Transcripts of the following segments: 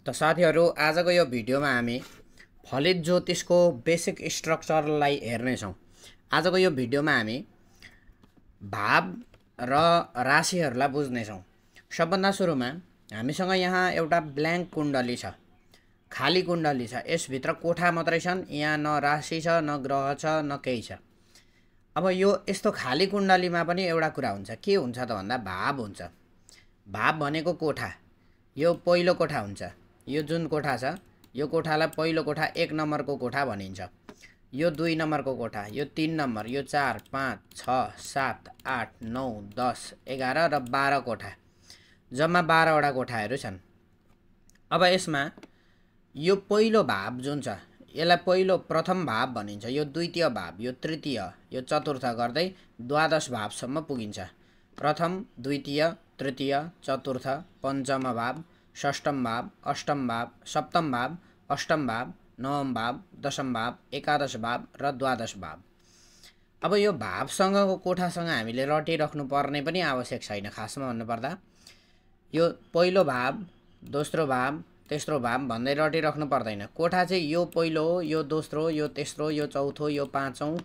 त साथीहरु आजको यो भिडियोमा हामी फलित ज्योतिषको बेसिक स्ट्रक्चरलाई हेर्ने छौं। आजको यो भिडियोमा हामी भाव र राशिहरुलाई बुझ्ने छौं। सबभन्दा सुरुमा हामीसँग यहाँ एउटा ब्ल्याङ्क कुण्डली छ, खाली कुण्डली छ। यसभित्र कोठा मात्रै छन्, यहाँ न राशि छ, न ग्रह छ, न केही छ। अब यो यस्तो खाली कुण्डलीमा पनि एउटा कुरा हुन्छ, के हुन्छ त भन्दा भाव हुन्छ। भाव भनेको कोठा, यो पहिलो कोठा हुन्छ। यो जुन कोठा छ, यो कोठालाई पहिलो कोठा 1 नम्बरको कोठा भनिन्छ। यो 2 नम्बरको कोठा, यो 3 नम्बर, यो 4, 5, 6, 7, 8, 9, 10, 11 र 12 कोठा, जम्मा 12 वटा कोठाहरू छन्। अब यसमा यो पहिलो भाव जुन छ, यसलाई पहिलो प्रथम भाव भनिन्छ। यो द्वितीय भाव, यो तृतीय, यो चतुर्थ गर्दै द्वादश भावसम्म पुगिन्छ। प्रथम, द्वितीय, तृतीय, चतुर्थ, पञ्चम भाव, षष्ठम भाव, अष्टम भाव, सप्तम भाव, अष्टम भाव, नवम भाव, दशम भाव, एकादश भाव र द्वादश भाव। अब यो भावसँगको कोठासँग हामीले रटिराख्नु पर्ने पनि आवश्यक छैन। खासमा भन्नुपर्दा यो पहिलो भाव, दोस्रो भाव, तेस्रो भाव भन्दै रटिराख्नु पर्दैन। कोठा चाहिँ यो पहिलो हो, यो दोस्रो, यो तेस्रो, यो चौथो, यो पाँचौं,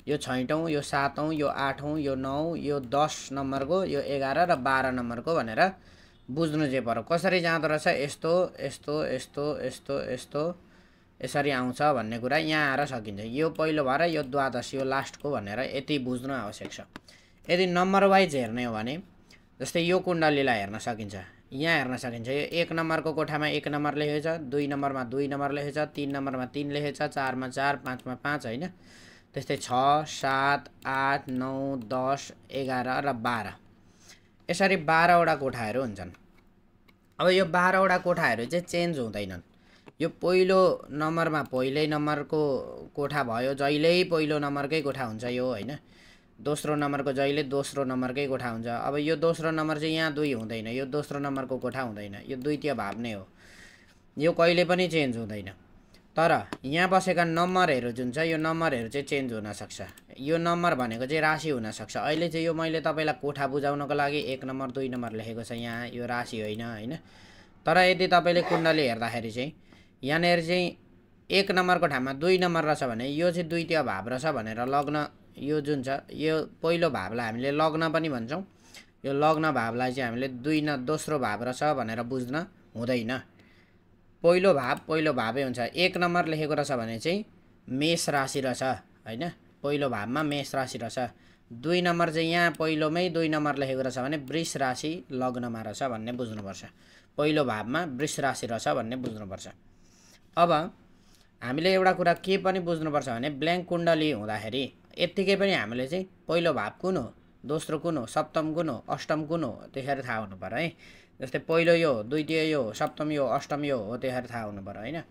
यो छैटौं, यो सातौं, यो आठौं, यो 9, यो 10 नम्बरको, यो 11 र 12 नम्बरको भनेर बुझ्नु जे पर्यो। कसरी जाँदो रहेछ, यस्तो यस्तो यस्तो यस्तो यस्तो यसरी आउँछ भन्ने कुरा यहाँ आएर सकिन्छ। यो पहिलो भएर यो द्वादश, यो लास्टको भनेर यति बुझ्नु आवश्यक छ। यदि नम्बर वाइज हेर्ने हो भने जस्तै यो कुण्डलीलाई हेर्न सकिन्छ। यहाँ हेर्न सकिन्छ, यो 1 नम्बरको कोठामा 1 नम्बर लेखेको छ, 2 नम्बरमा 2 नम्बर लेखेको छ, 3 नम्बरमा 3 लेखेको छ, 4 मा 4, 5 मा 5 हैन। त्यस्तै 6, 7, 8, 9, 10, 11 र 12 यसरी 12 वटा कोठाहरू हुन्छन्। अब यो 12 वटा कोठाहरू चाहिँ चेन्ज हुँदैनन्। यो पहिलो नम्बरमा पहिलै नम्बरको कोठा भयो, जहिल्यै पहिलो नम्बरकै कोठा हुन्छ यो हैन। दोस्रो नम्बरको जहिले दोस्रो नम्बरकै कोठा हुन्छ। अब यो दोस्रो नम्बर चाहिँ यहाँ 2 हुँदैन, यो दोस्रो नम्बरको कोठा हुँदैन, यो द्वितीय भाव नै हो। यो कहिले पनि चेन्ज हुँदैन। तर यहाँ बसेका नम्बरहरू जुन छ, यो नम्बरहरू चाहिँ चेन्ज हुन सक्छ। यो नम्बर भनेको चाहिँ राशि हुन सक्छ। अहिले चाहिँ यो मैले तपाईलाई कोठा बुझाउनको लागि 1 नम्बर 2 नम्बर लेखेको छ यहाँ, यो राशि होइन हैन। तर यदि तपाईले कुण्डली हेर्दाखेरि चाहिँ यहाँनेर चाहिँ 1 नम्बरको ठाउँमा 2 नम्बर रहेछ भने यो चाहिँ द्वितीय भाव रहेछ भनेर लग्न, यो जुन छ यो पहिलो भावलाई हामीले लग्न पनि भन्छौं। यो लग्न भावलाई चाहिँ हामीले दोस्रो भाव रहेछ भनेर बुझ्न हुँदैन। पहिलो भावै हुन्छ। 1 नम्बर लेखेको रहेछ भने चाहिँ मेष राशि रहेछ हैन, पहिलो भावमा मेष राशि रहेछ। 2 नम्बर चाहिँ यहाँ पहिलोमै 2 नम्बर लेखेको रहेछ भने वृष राशि लग्नमा रहेछ भन्ने बुझ्नुपर्छ। पहिलो भावमा वृष राशि रहेछ भन्ने बुझ्नुपर्छ। अब हामीले एउटा कुरा के पनि बुझ्नुपर्छ भने ब्ल्याङ्क कुण्डली हुँदाखेरि यतिकै पनि हामीले चाहिँ पहिलो भाव कुन हो, दोस्रो कुन हो, सप्तम कुन हो, अष्टम कुन हो त्यसरी थाहा हुनु पर्यो है। जस्तै पहिलो यो, द्वितीय यो, सप्तम यो, अष्टम यो हो त्यसरी थाहा हुनु पर्यो हैन।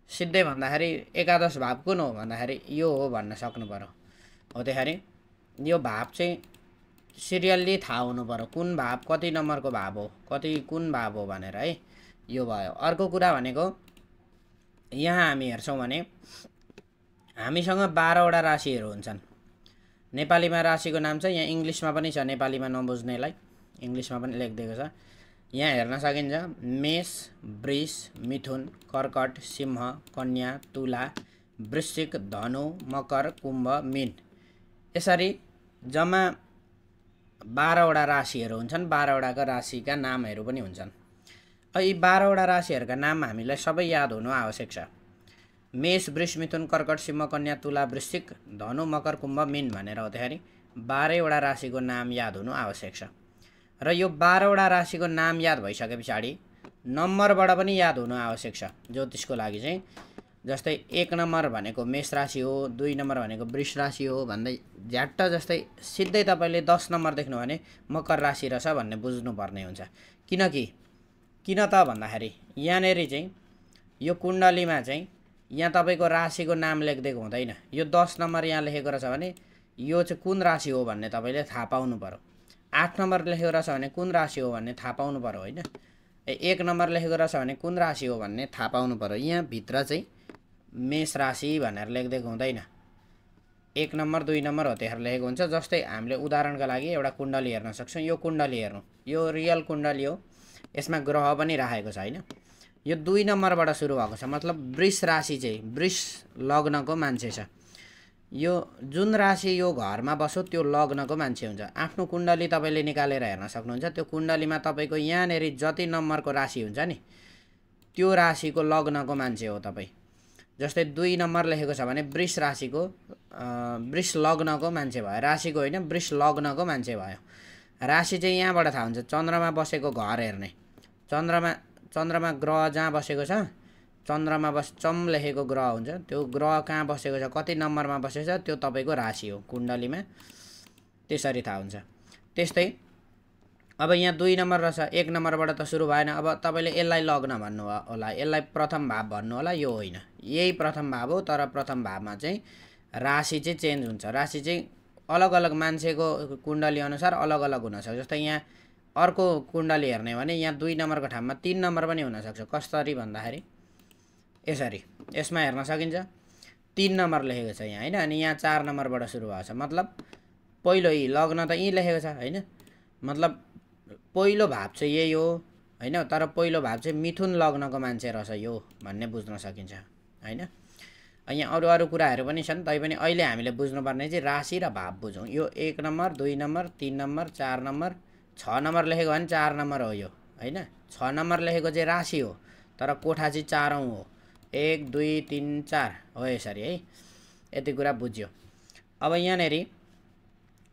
सिधै भन्दाखेरि एकादश भाव कुन हो भन्दाखेरि यो हो भन्न सक्नु पर्यो। हो त्यसरी यो भाव चाहिँ सिरियल्ली थाहा हुनु पर्यो, कुन भाव कति नम्बरको भाव हो, कति कुन भाव हो भनेर है। यो भयो। अर्को कुरा भनेको यहाँ हामी हेर्छौं भने हामीसँग 12 वटा राशिहरू हुन्छन्। नेपालीमा राशिको नाम छ, यहाँ इंग्लिशमा पनि छ, नेपालीमा नबुझ्नेलाई इंग्लिशमा पनि लेखिदिएको छ। यहाँ हेर्न सकिन्छ मेष, वृष, मिथुन, कर्कट, सिंह, कन्या, तुला, वृश्चिक, धनु, मकर, कुम्भ, मीन यसरी जम्मा 12 वटा राशिहरू हुन्छन्। 12 वटाका राशिका नामहरू पनि हुन्छन्। यी 12 वटा राशिहरूका नाम हामीलाई सबै याद हुनु आवश्यक छ। मेष, वृष, मिथुन, कर्कट, सिंह, कन्या, तुला, वृश्चिक, धनु, मकर, कुम्भ, मीन भनेर हुँदाखेरि 12 वटा राशिको नाम याद हुनु आवश्यक छ। र यो 12 वटा राशिको नाम याद भइसके पछाडि नम्बरबाट पनि याद हुनु आवश्यक छ ज्योतिषको लागि चाहिँ। जस्तै 1 नम्बर भनेको मेष राशि हो, 2 नम्बर भनेको वृष राशि हो भन्दै झ्याट्ट जस्तै सिधै तपाईले 10 नम्बर देख्नु भने मकर राशि रहेछ भन्ने बुझ्नु पर्ने हुन्छ। किन त भन्दाखेरि यहाँनेरि चाहिँ यो कुण्डलीमा चाहिँ यहाँ तपाईको राशिको नाम लेखिदिएको हुँदैन। यो 10 नम्बर यहाँ लेखेको रहेछ भने यो चाहिँ कुन राशि हो भन्ने तपाईले थाहा पाउनु पर्यो। 8 नम्बर लेखेको रहेछ भने कुन राशि हो भन्ने थाहा पाउनु पर्यो हैन। 1 नम्बर लेखेको रहेछ भने कुन राशि हो भन्ने थाहा पाउनु पर्यो। यहाँ भित्र चाहिँ मेष राशि भनेर लेखिदिएको हुँदैन। 1 नम्बर 2 नम्बर हो त्यसरी लेखेको हुन्छ। जस्तै हामीले उदाहरणका लागि एउटा कुण्डली हेर्न सक्छौं। यो कुण्डली हेर्नु, यो रियल कुण्डली हो, यसमा ग्रह पनि राखेको छ हैन। यो 2 नम्बरबाट सुरु भएको छ मतलब वृष राशि चाहिँ वृष लग्नको मान्छे छ। यो जुन राशि यो घरमा बसो त्यो लग्नको मान्छे हुन्छ। आफ्नो कुण्डली तपाईँले निकालेर हेर्न सक्नुहुन्छ। त्यो कुण्डलीमा तपाईँको यहाँनेरि जति नम्बरको राशि हुन्छ नि त्यो राशिको लग्नको मान्छे हो तपाईँ। जस्तै 2 नम्बर लेखेको छ भने वृष राशिको वृष लग्नको मान्छे भयो, राशिको होइन वृष लग्नको मान्छे भयो। राशि चाहिँ यहाँबाट थाहा हुन्छ, चन्द्रमा बसेको घर हेर्ने। चन्द्रमा ग्रह जहाँ बसेको छ, चन्द्रमा चम लेखेको ग्रह हुन्छ, त्यो ग्रह कहाँ बसेको छ कति नम्बरमा बसेको छ त्यो तपाईँको राशि हो कुण्डलीमा, त्यसरी थाहा हुन्छ। त्यस्तै अब यहाँ 2 नम्बर रहेछ, 1 नम्बरबाट त सुरु भएन। अब तपाईँले यसलाई लग्न भन्नु होला, यसलाई प्रथम भाव भन्नु होला, यो होइन, यही प्रथम भाव हो। तर प्रथम भावमा चाहिँ राशि चाहिँ चेन्ज हुन्छ। राशि चाहिँ अलग अलग मान्छेको कुण्डली अनुसार अलग अलग हुनसक्छ। जस्तै यहाँ अर्को कुण्डली हेर्ने भने यहाँ 2 नम्बरको ठाउँमा 3 नम्बर पनि हुनसक्छ। कसरी भन्दाखेरि यसरी यसमा हेर्न सकिन्छ 3 नम्बर लेखेको छ यहाँ होइन, अनि यहाँ 4 नम्बरबाट सुरु भएको छ मतलब पहिलो यी लग्न त यहीँ लेखेको छ होइन, मतलब पहिलो भाव चाहिँ यही हो होइन। तर पहिलो भाव चाहिँ मिथुन लग्नको मान्छे रहेछ यो भन्ने बुझ्न सकिन्छ होइन। यहाँ अरू कुराहरू पनि छन्, तैपनि अहिले हामीले बुझ्नुपर्ने चाहिँ राशि र भाव बुझौँ। यो 1 number 2 number 3 number 4 number 6 number लेखेको भने 4 नम्बर हो यो होइन। 6 नम्बर लेखेको चाहिँ राशि हो तर कोठा चाहिँ 4औँ हो, 1 2 3 4 हो यसरी है। यति कुरा बुझ्यो। अब यहाँनेरि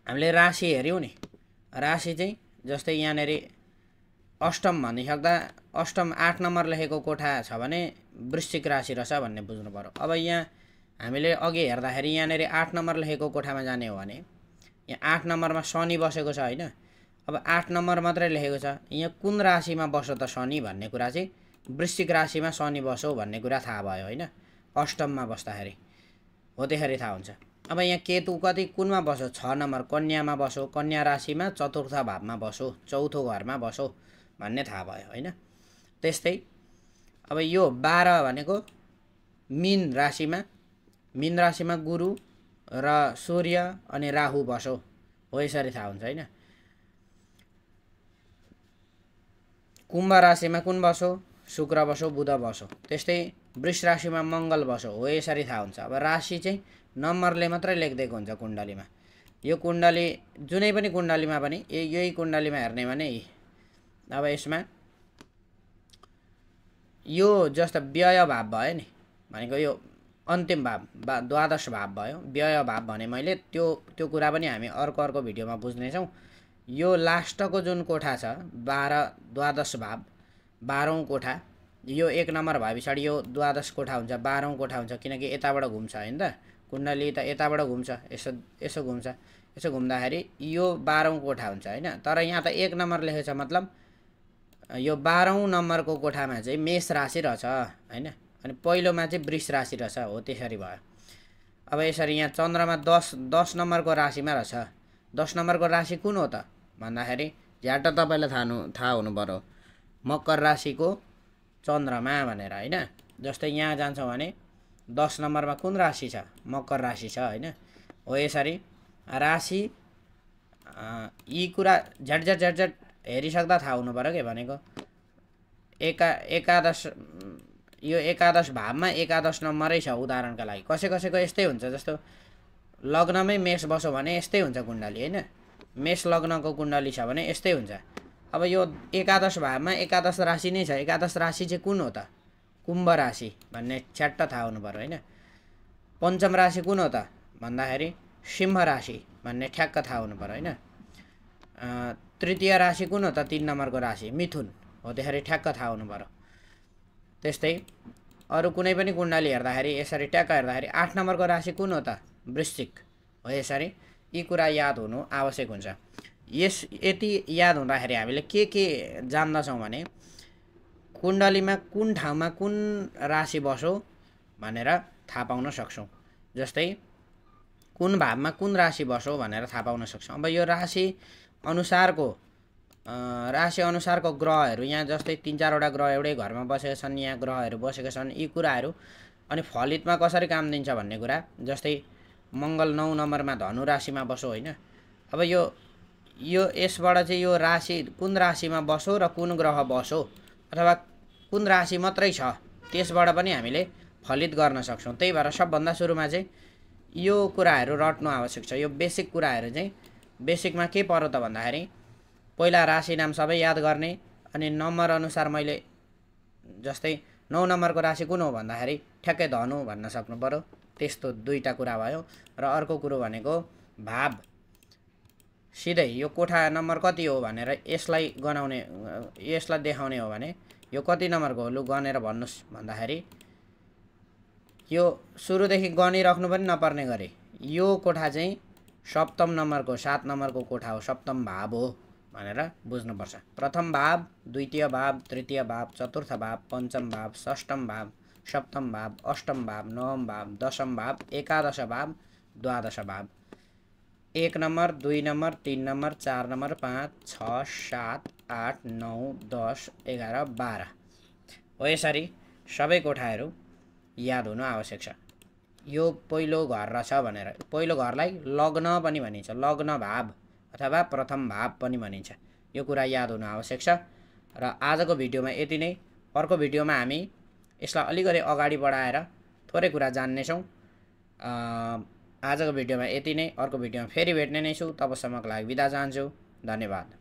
हामीले राशि हेऱ्यौँ नि, राशि चाहिँ जस्तै यहाँनेरि अष्टम भनिसक्दा अष्टम 8 नम्बर लेखेको कोठा छ भने वृश्चिक राशि रहेछ भन्ने बुझ्नु पर्यो। अब यहाँ हामीले अघि हेर्दाखेरि यहाँनेरि 8 नम्बर लेखेको कोठामा जाने हो भने यहाँ 8 नम्बरमा शनि बसेको छ होइन। अब 8 नम्बर मात्रै लेखेको छ, यहाँ कुन राशिमा बस्यो त शनि भन्ने कुरा चाहिँ वृश्चिक राशिमा शनि बस्यो भन्ने कुरा थाहा भयो होइन, अष्टममा बस्दाखेरि हो, त्यसरी थाहा हुन्छ। अब यहाँ केतु कति कुनमा बस्यो, 6 नम्बर कन्यामा बस्यो, कन्या राशिमा चतुर्थ भावमा बस्यो, चौथो घरमा बस्यो भन्ने थाहा भयो होइन। त्यस्तै अब यो 12 भनेको मीन राशिमा गुरु र सूर्य अनि राहु बस्यो हो, यसरी थाहा हुन्छ होइन। कुम्भ राशिमा कुन बस्यो, शुक्र बस्यो, बुध बस्यो। त्यस्तै वृष राशिमा मङ्गल बस्यो हो, यसरी थाहा हुन्छ। अब राशि चाहिँ नम्बरले मात्रै लेखिदिएको हुन्छ कुण्डलीमा। यो कुण्डली जुनै पनि कुण्डलीमा पनि यही कुण्डलीमा हेर्ने भने अब यसमा यो जस्तो व्यय भाव भयो नि भनेको यो अन्तिम भाव द्वादश भाव भयो। व्यय भाव भने मैले त्यो कुरा पनि हामी अर्को भिडियोमा बुझ्नेछौँ। यो लास्टको जुन कोठा छ 12 द्वादश भाव 12औँ कोठा, यो 1 नम्बर भए पछाडि यो द्वादश कोठा हुन्छ, 12औँ कोठा हुन्छ, किनकि यताबाट घुम्छ होइन त कुण्डली, त यताबाट घुम्छ, यसो घुम्छ, यसो घुम्दाखेरि यो 12औँ कोठा हुन्छ होइन। तर यहाँ त 1 नम्बर लेखेको छ मतलब यो 12औँ नम्बरको कोठामा चाहिँ मेष राशि रहेछ होइन, अनि पहिलोमा चाहिँ वृष राशि रहेछ हो, त्यसरी भयो। अब यसरी यहाँ चन्द्रमा 10 नम्बरको राशिमा रहेछ। 10 नम्बरको राशि कुन हो त भन्दाखेरि झ्याट तपाईँलाई थाहा हुनु पर्यो, मकर राशिको चन्द्रमा भनेर होइन। जस्तै यहाँ जान्छौँ भने 10 नम्बरमा कुन राशि छ, मकर राशि छ होइन हो। यसरी राशि यी कुरा झ्याट हेरिसक्दा थाहा हुनु पर्यो के भनेको। एकादश यो एकादश भावमा एकादश नम्बरै छ उदाहरणका लागि। कसैको यस्तै हुन्छ, जस्तो लग्नमै मेष बस्यो भने यस्तै हुन्छ कुण्डली होइन, मेष लग्नको कुण्डली छ भने यस्तै हुन्छ। अब यो एकादश भावमा एकादश राशि नै छ, एकादश राशि चाहिँ कुन हो त, कुम्भ राशि भन्ने छ्याट्ट थाहा हुनु पर्यो होइन। पञ्चम राशि कुन हो त भन्दाखेरि सिंह राशि भन्ने ठ्याक्क थाहा हुनु पर्यो होइन। तृतीय राशि कुन हो त, 3 नम्बरको राशि मिथुन हो, त्यसरी ठ्याक्क थाहा हुनु पर्यो। त्यस्तै अरू कुनै पनि कुण्डली हेर्दाखेरि यसरी ट्याक्क हेर्दाखेरि 8 नम्बरको राशि कुन हो त, वृश्चिक हो। यसरी यी कुरा याद हुनु आवश्यक हुन्छ। यति याद हुँदाखेरि हामीले के जान्दछौँ भने कुण्डलीमा कुन ठाउँमा कुन राशि बस्यो भनेर थाहा पाउन सक्छौँ। जस्तै कुन भावमा कुन राशि बस्यो भनेर थाहा पाउन सक्छौँ। अब यो राशि अनुसारको ग्रहहरू यहाँ जस्तै 3-4 वटा ग्रह एउटै घरमा बसेका छन्, यहाँ ग्रहहरू बसेका छन्, यी कुराहरू अनि फलितमा कसरी काम दिन्छ भन्ने कुरा। जस्तै मङ्गल 9 नम्बरमा धनु राशिमा बस्यो होइन। अब यो यसबाट चाहिँ यो राशि कुन राशिमा बस्यो र कुन ग्रह बस्यो अथवा कुन राशि मात्रै छ त्यसबाट पनि हामीले फलित गर्न सक्छौँ। त्यही भएर सबभन्दा सुरुमा चाहिँ यो कुराहरू रट्नु आवश्यक छ। यो बेसिक कुराहरू चाहिँ बेसिकमा के पर्यो त भन्दाखेरि पहिला राशि नाम सबै याद गर्ने, अनि नम्बर अनुसार मैले जस्तै 9 नम्बरको राशि कुन हो भन्दाखेरि ठ्याक्कै धनु भन्न सक्नु पर्यो। त्यस्तो दुईटा कुरा भयो। र अर्को कुरो भनेको भाव, सिधै यो कोठा नम्बर कति हो भनेर यसलाई गनाउने, यसलाई देखाउने हो भने यो कति नम्बरको हो लु गनेर भन्नुस् भन्दाखेरि यो सुरुदेखि गनिराख्नु पनि नपर्ने गरी यो कोठा चाहिँ सप्तम नम्बरको 7 नम्बरको कोठा हो, सप्तम भाव हो भनेर बुझ्नुपर्छ। प्रथम भाव, द्वितीय भाव, तृतीय भाव, चतुर्थ भाव, पञ्चम भाव, षष्ठम भाव, सप्तम भाव, अष्टम भाव, नवम भाव, दशम भाव, एकादश भाव, द्वादश भाव। 1 नम्बर, 2 नम्बर, 3 नम्बर, 4 नम्बर, 5, 6, 7, 8, 9, 10, 11, 12 हो। यसरी सबै कोठाहरू याद हुनु आवश्यक छ। यो पहिलो घर रहेछ भनेर, पहिलो घरलाई लग्न पनि भनिन्छ, लग्न भाव अथवा प्रथम भाव पनि भनिन्छ। यो कुरा याद हुनु आवश्यक छ। र आजको भिडियोमा यति नै। अर्को भिडियोमा हामी यसलाई अलिकति अगाडि बढाएर थोरै कुरा जान्नेछौँ। आजको भिडियोमा यति नै। अर्को भिडियोमा फेरि भेट्ने नै छु। तबसम्मको लागि बिदा चाहन्छु। धन्यवाद।